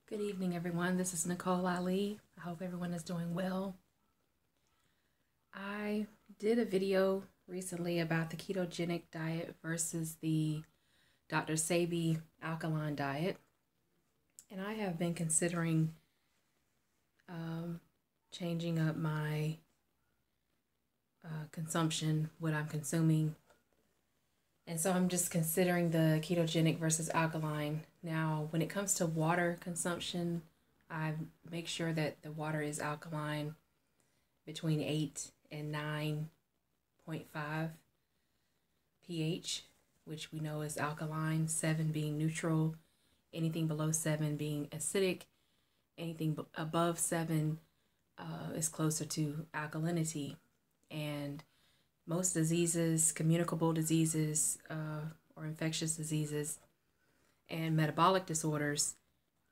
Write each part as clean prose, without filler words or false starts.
Good evening, everyone. This is Nicole Ali. I hope everyone is doing well. I did a video recently about the ketogenic diet versus the Dr. Sebi alkaline diet. And I have been considering changing up my consumption, what I'm consuming. And so I'm just considering the ketogenic versus alkaline. Now, when it comes to water consumption, I make sure that the water is alkaline between 8 and 9.5 pH, which we know is alkaline, 7 being neutral, anything below 7 being acidic, anything above 7 is closer to alkalinity. And most diseases, communicable diseases, or infectious diseases, and metabolic disorders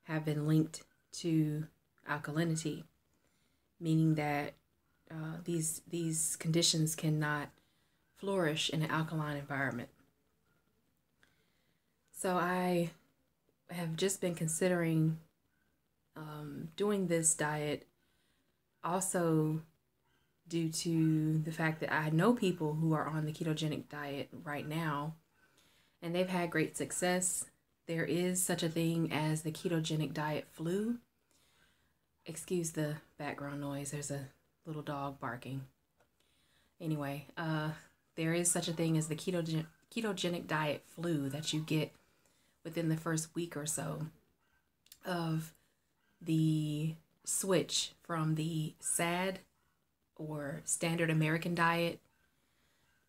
have been linked to alkalinity, meaning that these conditions cannot flourish in an alkaline environment. So I have just been considering doing this diet, also due to the fact that I know people who are on the ketogenic diet right now, and they've had great success. There is such a thing as the ketogenic diet flu. Excuse the background noise. There's a little dog barking. Anyway, there is such a thing as the ketogenic diet flu that you get within the first week or so of the switch from the SAD or standard American diet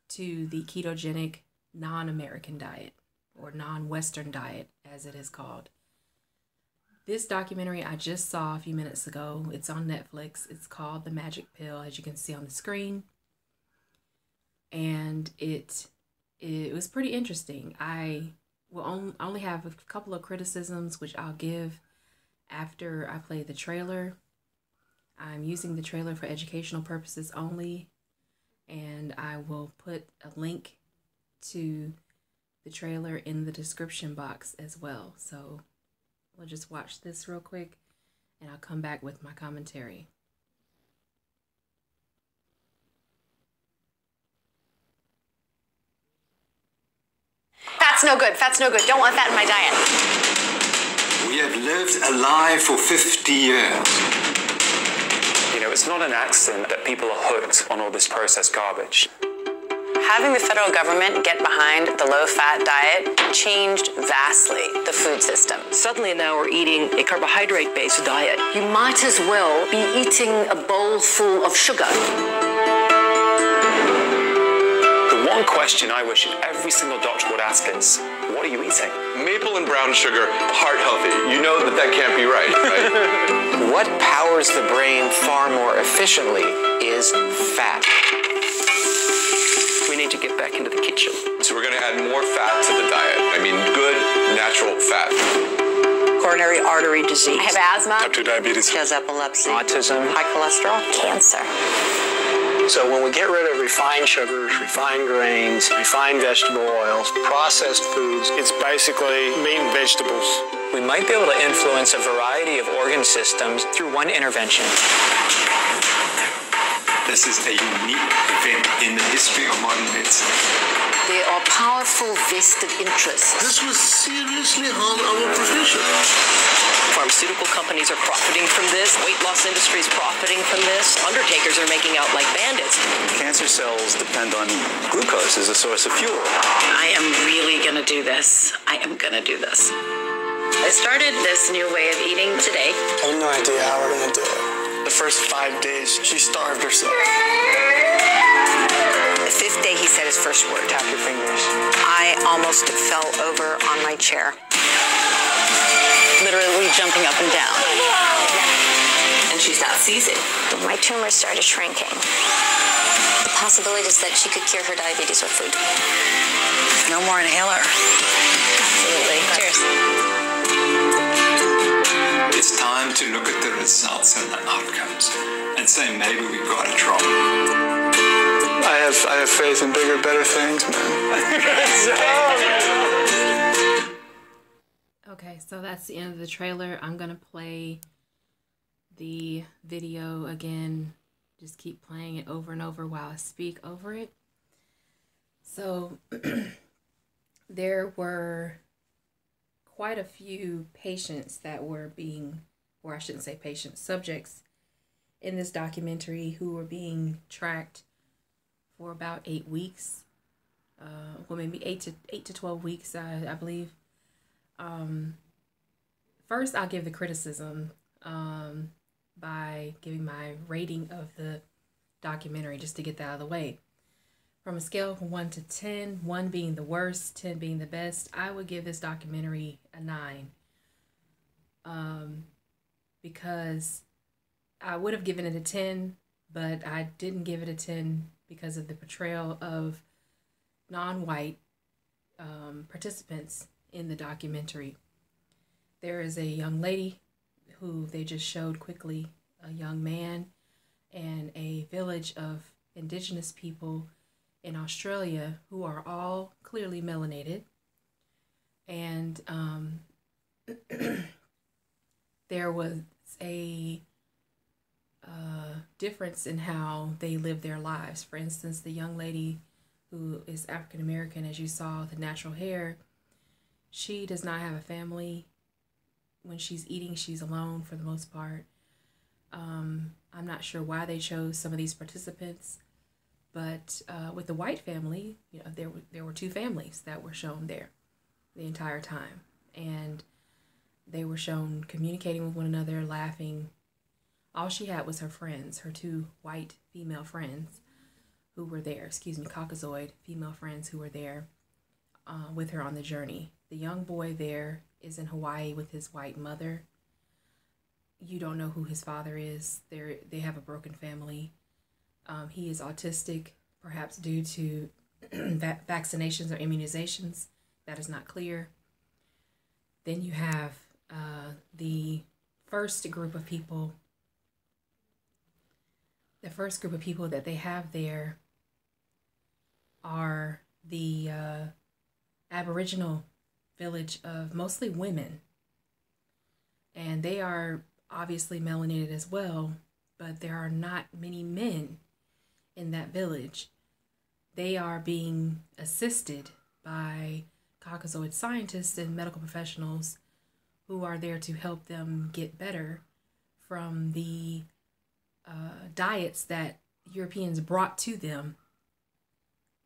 to the ketogenic non-American diet or non-Western diet, as it is called. This documentary I just saw a few minutes ago, it's on Netflix. It's called The Magic Pill, as you can see on the screen. And it was pretty interesting. I will only have a couple of criticisms, which I'll give after I play the trailer. I'm using the trailer for educational purposes only, and I will put a link to the trailer in the description box as well. So we'll just watch this real quick, and I'll come back with my commentary. Fat's no good. Fat's no good. Don't want fat in my diet. We have lived a lie for 50 years. You know, it's not an accident that people are hooked on all this processed garbage. Having the federal government get behind the low-fat diet changed vastly the food system. Suddenly now we're eating a carbohydrate-based diet. You might as well be eating a bowl full of sugar. The one question I wish every single doctor would ask is, what are you eating? Maple and brown sugar, heart healthy. You know that can't be right, right? What powers the brain far more efficiently is fat. We need to get back into the kitchen. So we're going to add more fat to the diet. I mean, good, natural fat. Coronary artery disease. I have asthma. Type 2 diabetes. She has epilepsy. Autism. High cholesterol. Cancer. So when we get rid of refined sugars, refined grains, refined vegetable oils, processed foods, it's basically meat and vegetables. We might be able to influence a variety of organ systems through one intervention. This is a unique event in the history of modern medicine. There are powerful vested interests. This will seriously harm our profession. Pharmaceutical companies are profiting from this. Weight loss industry is profiting from this. Undertakers are making out like bandits. Cancer cells depend on glucose as a source of fuel. I am really going to do this. I am going to do this. I started this new way of eating today. I have no idea how we're going to do it. The first 5 days, she starved herself. The fifth day, he said his first word. Tap your fingers. I almost fell over on my chair. Literally jumping up and down. And she's not seizing. My tumor started shrinking. The possibility is that she could cure her diabetes with food. No more inhaler. Absolutely. Cheers. It's time to look at the results and the outcomes and say maybe we got it wrong. I have faith in bigger, better things, man. Okay, so that's the end of the trailer. I'm gonna play the video again. Just keep playing it over and over while I speak over it. So there were quite a few patients that were being, or I shouldn't say patients, subjects in this documentary who were being tracked for about 8 weeks. Well, maybe 8 to 12 weeks, I believe. First, I'll give the criticism by giving my rating of the documentary, just to get that out of the way. From a scale of 1 to 10, 1 being the worst, 10 being the best, I would give this documentary a 9. Because I would have given it a 10, but I didn't give it a 10 because of the portrayal of non-white participants in the documentary. There is a young lady who they just showed quickly, a young man, and a village of indigenous people in Australia who are all clearly melanated. And there was a difference in how they live their lives. For instance, the young lady who is African American, as you saw, the natural hair, she does not have a family. When she's eating, she's alone for the most part. I'm not sure why they chose some of these participants, but with the white family, you know, there were 2 families that were shown there the entire time, and they were shown communicating with one another, laughing. All she had was her friends, her 2 white female friends who were there, Caucasoid female friends who were there with her on the journey. The young boy there is in Hawaii with his white mother. You don't know who his father is. They have a broken family. He is autistic, perhaps due to vaccinations or immunizations. That is not clear. Then you have the first group of people. The first group of people that they have there are the Aboriginal village of mostly women. And they are obviously melanated as well, but there are not many men in that village. They are being assisted by Caucasoid scientists and medical professionals who are there to help them get better from the diets that Europeans brought to them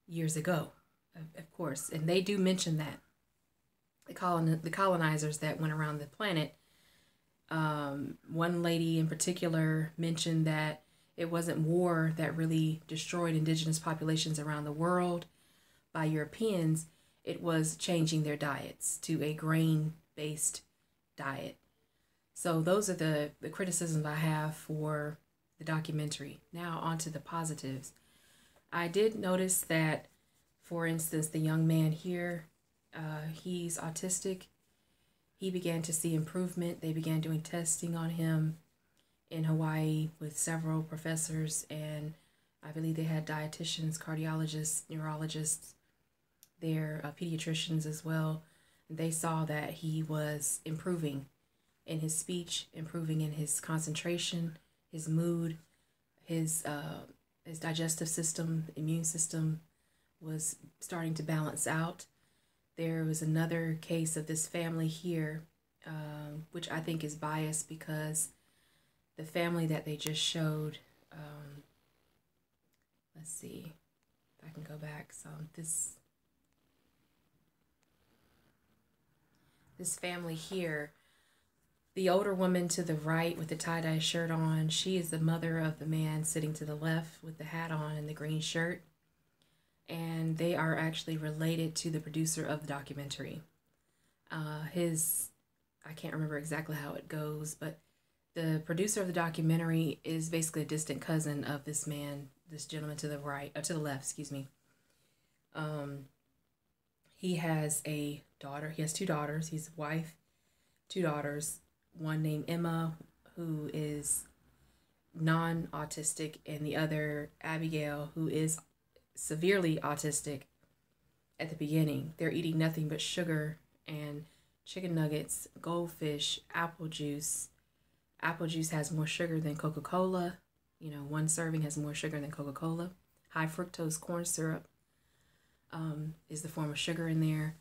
years ago, of course. And they do mention that. The colonizers that went around the planet, one lady in particular mentioned that it wasn't war that really destroyed indigenous populations around the world by Europeans. It was changing their diets to a grain-based diet. So those are the criticisms I have for the documentary. Now on to the positives. I did notice that, for instance, the young man here, he's autistic. He began to see improvement. They began doing testing on him in Hawaii with several professors, and I believe they had dietitians, cardiologists, neurologists, their pediatricians as well. They saw that he was improving in his speech, improving in his concentration, his mood, his digestive system, immune system was starting to balance out. There was another case of this family here, which I think is biased because the family that they just showed, let's see if I can go back. So this family here, the older woman to the right with the tie-dye shirt on, she is the mother of the man sitting to the left with the hat on and the green shirt. And they are actually related to the producer of the documentary. I can't remember exactly how it goes, but the producer of the documentary is basically a distant cousin of this man, this gentleman to the right, or to the left, excuse me. He has a daughter. He has 2 daughters. He's a wife, 2 daughters. One named Emma, who is non-autistic, and the other, Abigail, who is severely autistic at the beginning. They're eating nothing but sugar and chicken nuggets, goldfish, apple juice. Apple juice has more sugar than Coca-Cola. You know, one serving has more sugar than Coca-Cola. High fructose corn syrup is the form of sugar in there.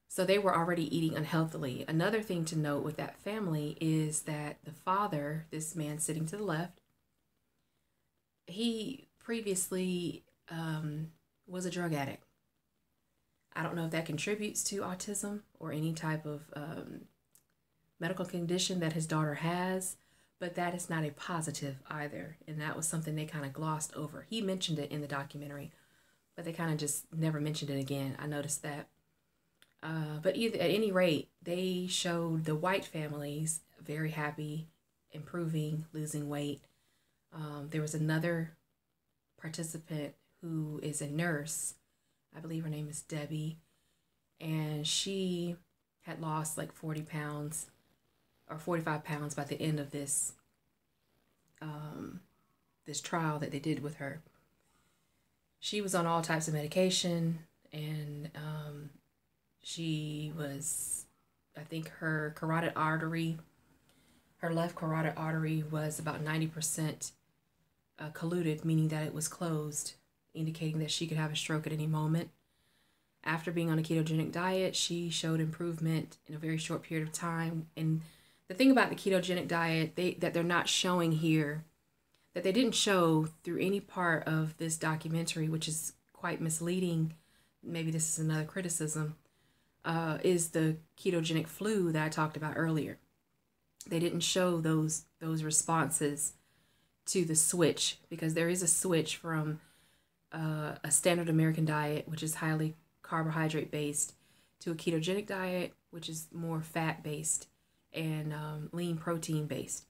So they were already eating unhealthily. Another thing to note with that family is that the father, this man sitting to the left, he previously was a drug addict. I don't know if that contributes to autism or any type of medical condition that his daughter has, but that is not a positive either. And that was something they kind of glossed over. He mentioned it in the documentary, but they kind of just never mentioned it again. I noticed that. But at any rate, they showed the white families very happy, improving, losing weight. There was another participant who is a nurse. I believe her name is Debbie. And she had lost like 40 pounds or 45 pounds by the end of this this trial that they did with her. She was on all types of medication, and she was, I think her carotid artery, her left carotid artery was about 90% colluded, meaning that it was closed, indicating that she could have a stroke at any moment. After being on a ketogenic diet, she showed improvement in a very short period of time. And the thing about the ketogenic diet that they're not showing here, that they didn't show through any part of this documentary, which is quite misleading, maybe this is another criticism, is the ketogenic flu that I talked about earlier. They didn't show those responses to the switch, because there is a switch from a standard American diet, which is highly carbohydrate based, to a ketogenic diet, which is more fat based and lean protein based.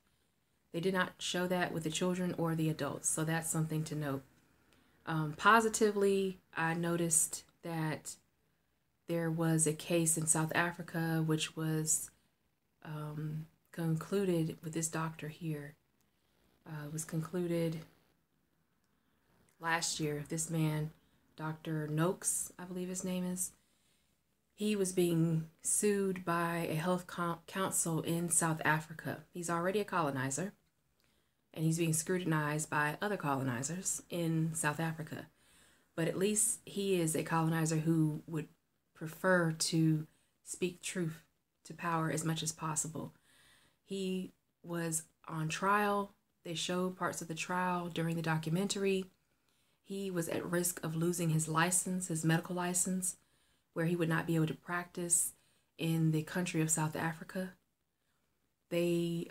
They did not show that with the children or the adults, so that's something to note. Positively, I noticed that there was a case in South Africa which was concluded with this doctor here. It was concluded last year. This man, Dr. Noakes, I believe his name is, he was being sued by a health council in South Africa. He's already a colonizer, and he's being scrutinized by other colonizers in South Africa. But at least he is a colonizer who would prefer to speak truth to power as much as possible. He was on trial. They showed parts of the trial during the documentary. He was at risk of losing his license, his medical license, where he would not be able to practice in the country of South Africa. He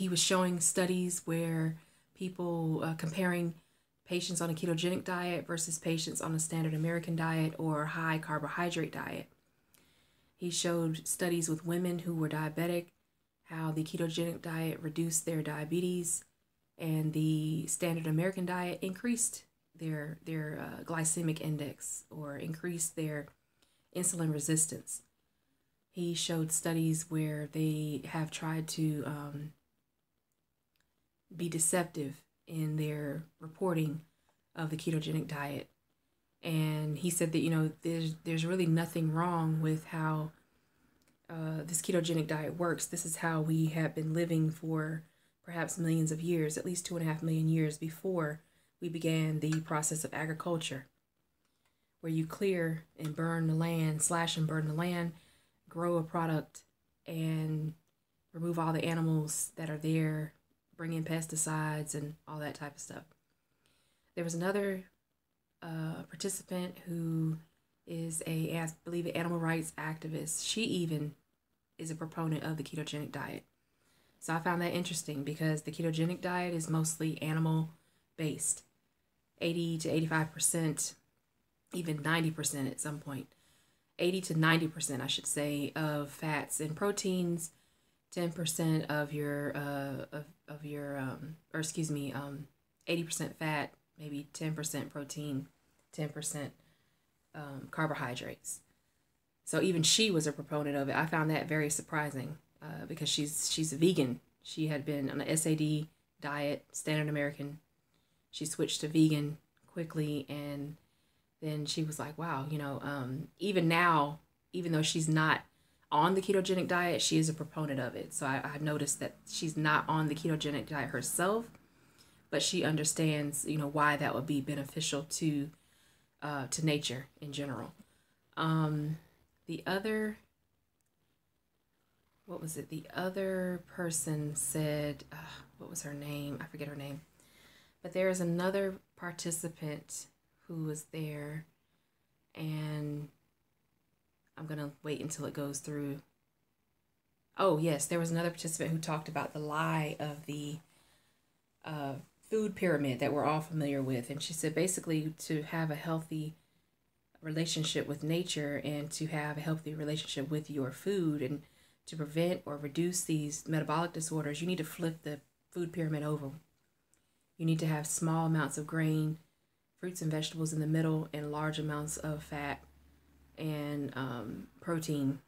was showing studies where people comparing patients on a ketogenic diet versus patients on a standard American diet or high carbohydrate diet. He showed studies with women who were diabetic, how the ketogenic diet reduced their diabetes, and the standard American diet increased their glycemic index or increased their insulin resistance. He showed studies where they have tried to be deceptive in their reporting of the ketogenic diet. And he said that, you know, there's really nothing wrong with how this ketogenic diet works. This is how we have been living for perhaps millions of years, at least 2.5 million years before we began the process of agriculture, where you clear and burn the land, slash and burn the land, grow a product, and remove all the animals that are there, bring in pesticides and all that type of stuff. There was another participant who is I believe, an animal rights activist. She even is a proponent of the ketogenic diet. So I found that interesting because the ketogenic diet is mostly animal based. 80 to 85%, even 90% at some point. 80 to 90%, I should say, of fats and proteins, 10% of your 80% fat, maybe 10% protein, 10% carbohydrates. So even she was a proponent of it. I found that very surprising because she's a vegan. She had been on a SAD diet, standard American. She switched to vegan quickly, and then she was like, wow, you know, even now, even though she's not on the ketogenic diet, she is a proponent of it. So I noticed that she's not on the ketogenic diet herself, but she understands, you know, why that would be beneficial to nature in general. The other, what was it? The other person said, what was her name? I forget her name. But there is another participant who was there, and I'm going to wait until it goes through. Oh, yes, there was another participant who talked about the lie of the food pyramid that we're all familiar with. And she said basically to have a healthy relationship with nature and to have a healthy relationship with your food and to prevent or reduce these metabolic disorders, you need to flip the food pyramid over. You need to have small amounts of grain, fruits and vegetables in the middle, and large amounts of fat and protein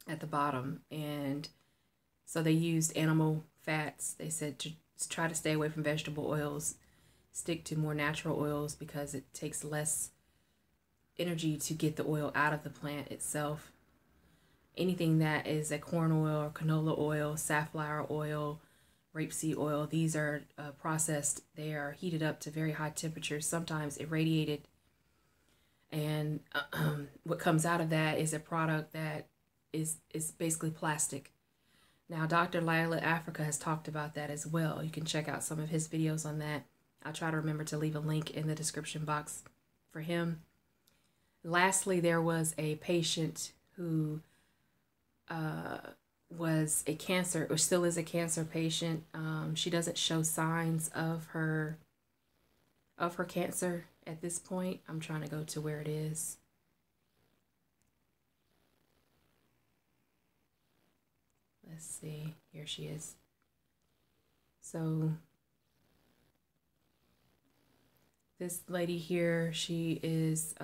at the bottom. And so they used animal fats. They said to try to stay away from vegetable oils, stick to more natural oils because it takes less energy to get the oil out of the plant itself. Anything that is a corn oil or canola oil, safflower oil, rapeseed oil, these are processed. They are heated up to very high temperatures, sometimes irradiated. And what comes out of that is a product that is basically plastic. Now, Dr. Lila Africa has talked about that as well. You can check out some of his videos on that. I'll try to remember to leave a link in the description box for him. Lastly, there was a patient who was a cancer, or still is a cancer patient. She doesn't show signs of her cancer at this point. I'm trying to go to where it is. Let's see. Here she is. So this lady here, she is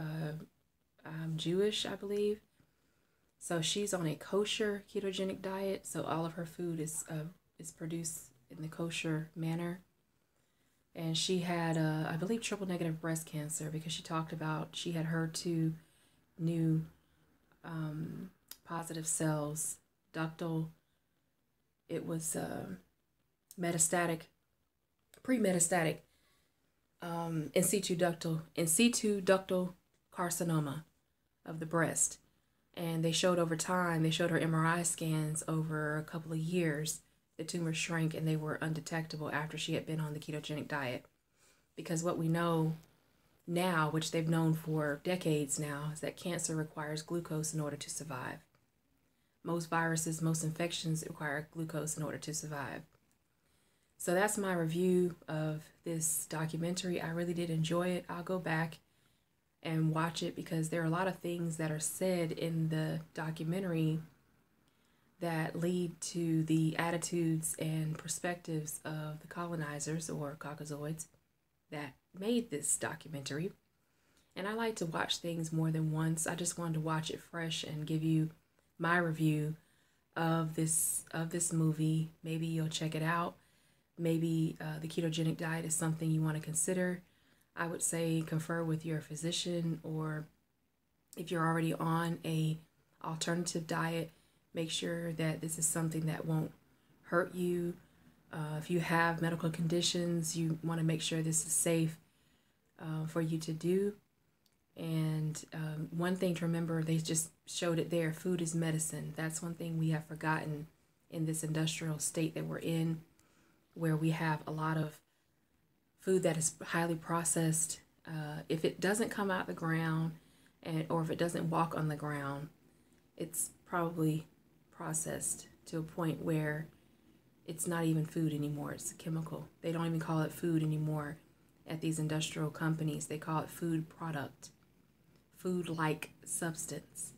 Jewish, I believe. So she's on a kosher ketogenic diet. So all of her food is produced in the kosher manner. And she had, I believe, triple negative breast cancer because she talked about she had HER2 new positive cells, ductal. It was metastatic, pre-metastatic, in situ ductal carcinoma of the breast. And they showed over time, they showed her MRI scans over a couple of years, the tumor shrank and they were undetectable after she had been on the ketogenic diet. Because what we know now, which they've known for decades now, is that cancer requires glucose in order to survive. Most viruses, most infections require glucose in order to survive. So that's my review of this documentary. I really did enjoy it. I'll go back and watch it because there are a lot of things that are said in the documentary that lead to the attitudes and perspectives of the colonizers or Caucasoids that made this documentary. And I like to watch things more than once. I just wanted to watch it fresh and give you my review of this movie. Maybe you'll check it out. Maybe the ketogenic diet is something you want to consider. I would say confer with your physician, or if you're already on a alternative diet, make sure that this is something that won't hurt you. If you have medical conditions, you want to make sure this is safe for you to do. And one thing to remember, they just showed it there, food is medicine. That's one thing we have forgotten in this industrial state that we're in, where we have a lot of food that is highly processed. If it doesn't come out the ground, or if it doesn't walk on the ground, it's probably processed to a point where it's not even food anymore. It's a chemical. They don't even call it food anymore at these industrial companies. They call it food product, food-like substance.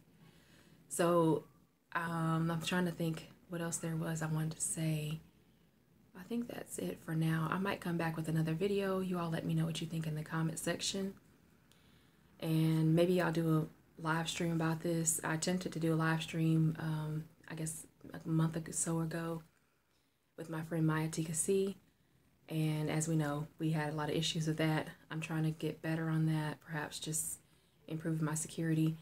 So I'm trying to think what else there was I wanted to say. I think that's it for now. I might come back with another video. You all let me know what you think in the comment section. And maybe I'll do a live stream about this. I attempted to do a live stream, I guess a month or so ago with my friend Maya Tikasi. And as we know, we had a lot of issues with that. I'm trying to get better on that, perhaps just improve my security.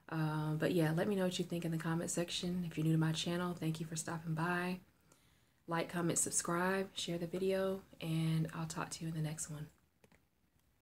But yeah, let me know what you think in the comment section. If you're new to my channel, thank you for stopping by. Like, comment, subscribe, share the video, and I'll talk to you in the next one.